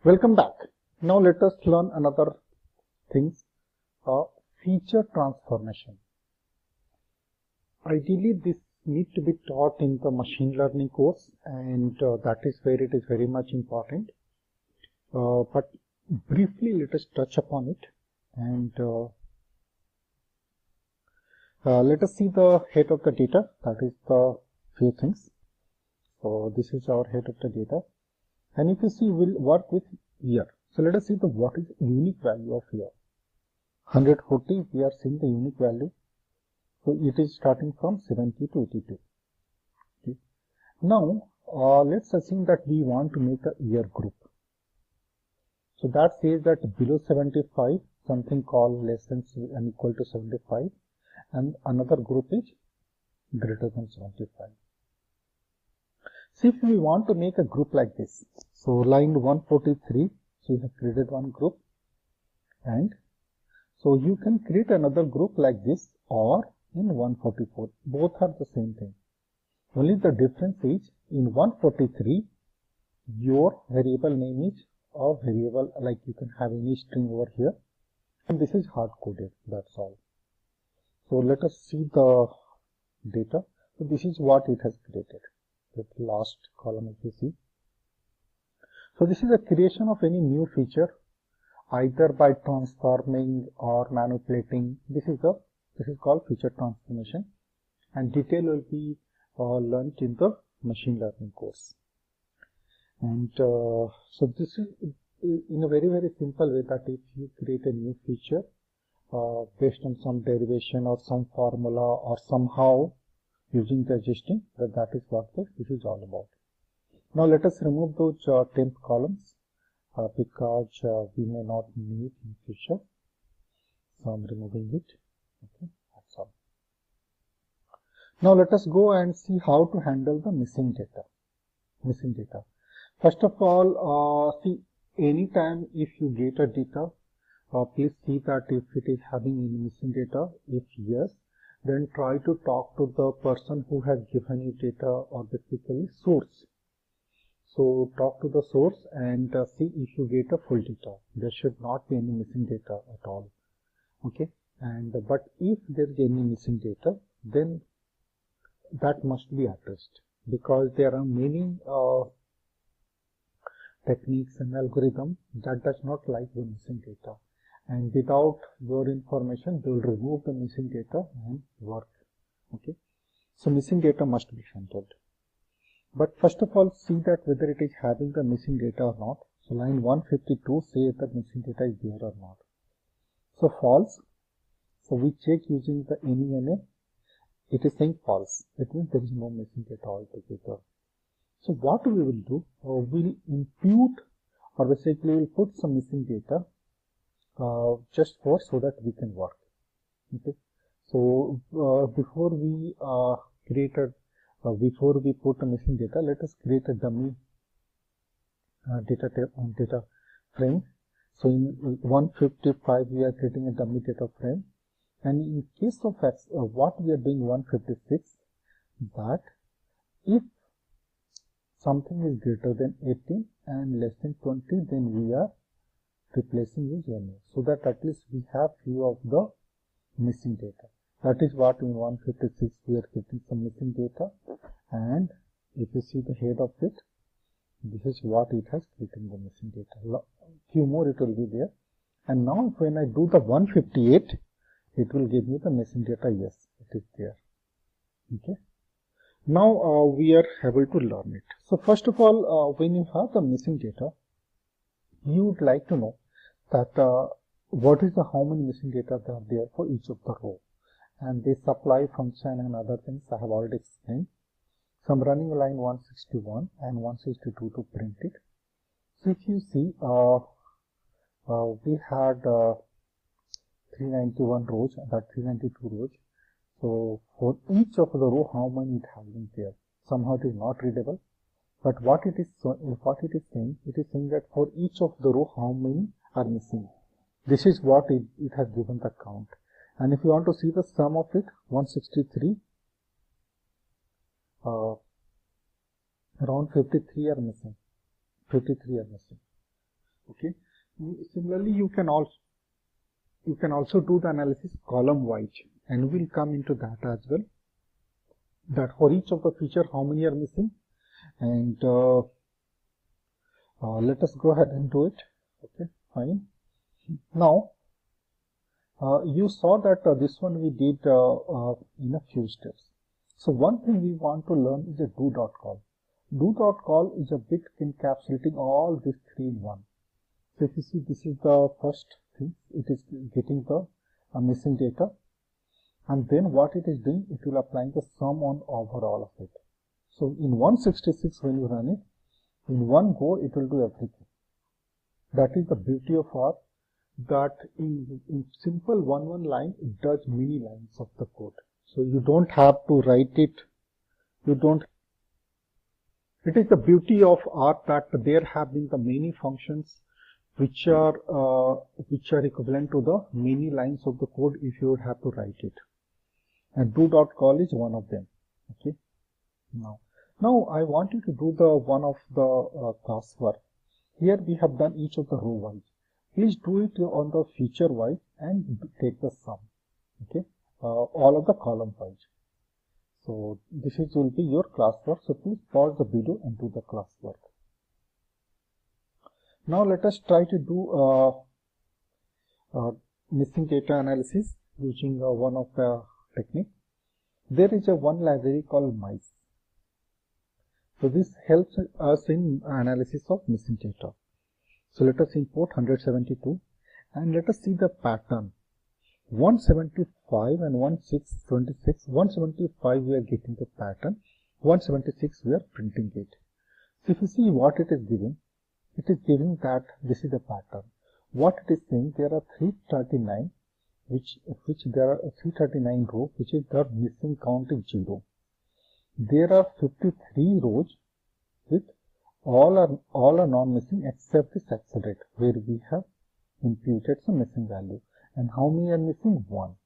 Welcome back. Now let us learn another things, feature transformation. Ideally this need to be taught in the machine learning course, and that is where it is very much important. But briefly let us touch upon it, and let us see the head of the data. That is the few things. So this is our head of the data, and if you see, we'll work with year. So let us see what is unique value of year. 140, we are seeing the unique value. So it is starting from 70 to 82. Okay. Now let's assume that we want to make a year group. So that says that below 75, something called less than and equal to 75, and another group is greater than 75. See, if we want to make a group like this, so line 143, so you have created one group, and so you can create another group like this or in 144. Both are the same thing. Only the difference is in 143, your variable name is a variable, like you can have any string over here, and this is hard coded. That's all. So let us see the data. So this is what it has created. The last column, if you see. So this is a creation of any new feature, either by transforming or manipulating. This is called feature transformation, and detail will be learned in the machine learning course. And so this is in a very simple way, that if you create a new feature based on some derivation or some formula or somehow using the existing, that is what this is all about. Now let us remove those temp columns because we may not need in future. So I'm removing it. Okay, that's all. Now let us go and see how to handle the missing data. First of all, see, anytime if you get a data, please see that if it is having any missing data. If yes, then try to talk to the person who has given you data, or basically source. So talk to the source and see if you get a full data. There should not be any missing data at all. Okay, and but if there is any missing data, then that must be addressed, because there are many techniques and algorithms that does not like the missing data, and without your information they will remove the missing data and work. Okay, so missing data must be handled. But first of all, see that whether it is having the missing data or not. So line 152 says that missing data is there or not. So false. So we check using the NENA. It is saying false. It means there is no missing data altogether. So what we will do, we'll impute, or basically we'll put some missing data just so that we can work. Okay. So before we before we put a missing data, let us create a dummy data frame. So in 155 we are creating a dummy data frame, and in case of what we are doing 156, that if something is greater than 18 and less than 20, then we are replacing with NA, so that at least we have few of the missing data. That is what in 156 we are getting some missing data, and if you see the head of it, this is what it has written, the missing data. Few more it will be there, and now when I do the 158, it will give me the missing data. Yes, it is there. Okay. Now we are able to learn it. So first of all, when you have the missing data, you would like to know that what is the how many missing data are there for each of the row. And this supply function and other things I have already explained. So I'm running line 161 and 162 to print it. So if you see, we had 391 rows, that 392 rows. So for each of the row, how many it has been there? Somehow it is not readable. But what it is saying, it is saying that for each of the row, how many are missing. This is what it has given the count. And if you want to see the sum of it, 163, around 53 are missing. Okay. Similarly, you can also do the analysis column wise, and we'll come into that as well. That for each of the feature, how many are missing, and let us go ahead and do it. Okay, fine. Now, you saw that this one we did in a few steps. So one thing we want to learn is a do.call. Do.call is a bit encapsulating all these three in one. So if you see, this is the first thing. It is getting the missing data, and then what it is doing, it will applying the sum on overall of it. So in 166, when you run it, in one go, it will do everything. That is the beauty of R, that in simple one line, it does many lines of the code. So you don't have to write it. It is the beauty of R that there have been the many functions which are equivalent to the many lines of the code if you would have to write it. And do.call is one of them. Okay. Now I want you to do the one of the class work. Here we have done each of the row wise. Please do it on the feature wise and take the sum. Okay. All of the column wise. So this will be your class work. So please pause the video and do the class work. Now let us try to do missing data analysis using one of the technique. There is one library called mice. So this helps us in analysis of missing data. So let us import 172 and let us see the pattern. 175 and 1626. 175 we are getting the pattern. 176 we are printing it. So if you see what it is giving that this is the pattern. What it is saying, there are 339 which there are 339 rows which is the missing count is 0. There are 53 rows with all are non-missing except this accelerate where we have imputed some missing value. And how many are missing? 1.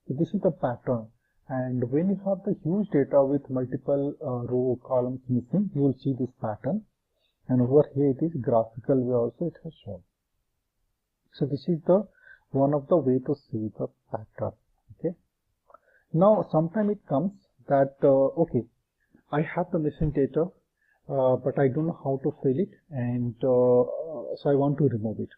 So this is the pattern. And when you have the huge data with multiple row columns missing, you will see this pattern. And over here it is graphical way also it has shown. So this is the one of the way to see the pattern. Okay. Now sometime it comes that okay, I have the missing data, but I don't know how to fill it, and so I want to remove it.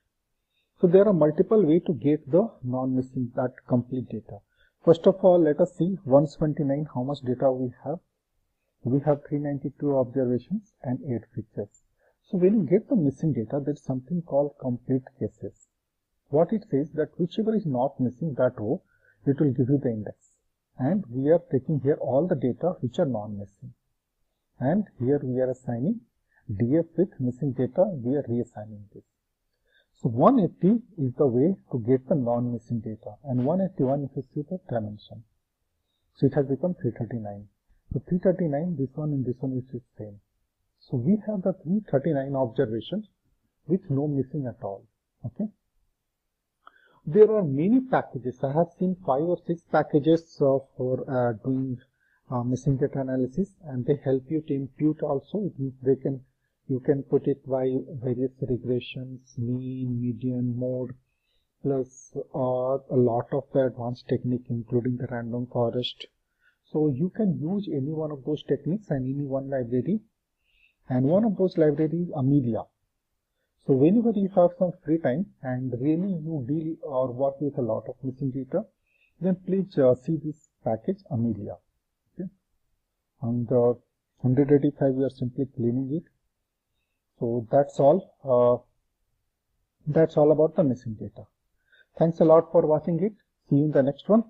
So there are multiple ways to get the non-missing, that complete data. First of all, let us see 179 how much data we have. We have 392 observations and 8 features. So when you get the missing data, there is something called complete cases. What it says that whichever is not missing that row, it will give you the index. And we are taking here all the data which are non-missing. And here we are assigning DF with missing data, we are reassigning this. So 180 is the way to get the non-missing data, and 181 if you see the dimension. So it has become 339. So 339, this one and this one is the same. So we have the 339 observations with no missing at all. Okay. There are many packages. I have seen 5 or 6 packages for doing missing data analysis, and they help you to impute also. It means you can put it by various regressions, mean, median, mode, plus a lot of the advanced technique including the random forest. So you can use any one of those techniques and any one library, and one of those libraries is Amelia. So whenever you have some free time and really you deal or work with a lot of missing data, then please see this package Amelia. Okay. And 185 we are simply cleaning it. So that's all. That's all about the missing data. Thanks a lot for watching it. See you in the next one.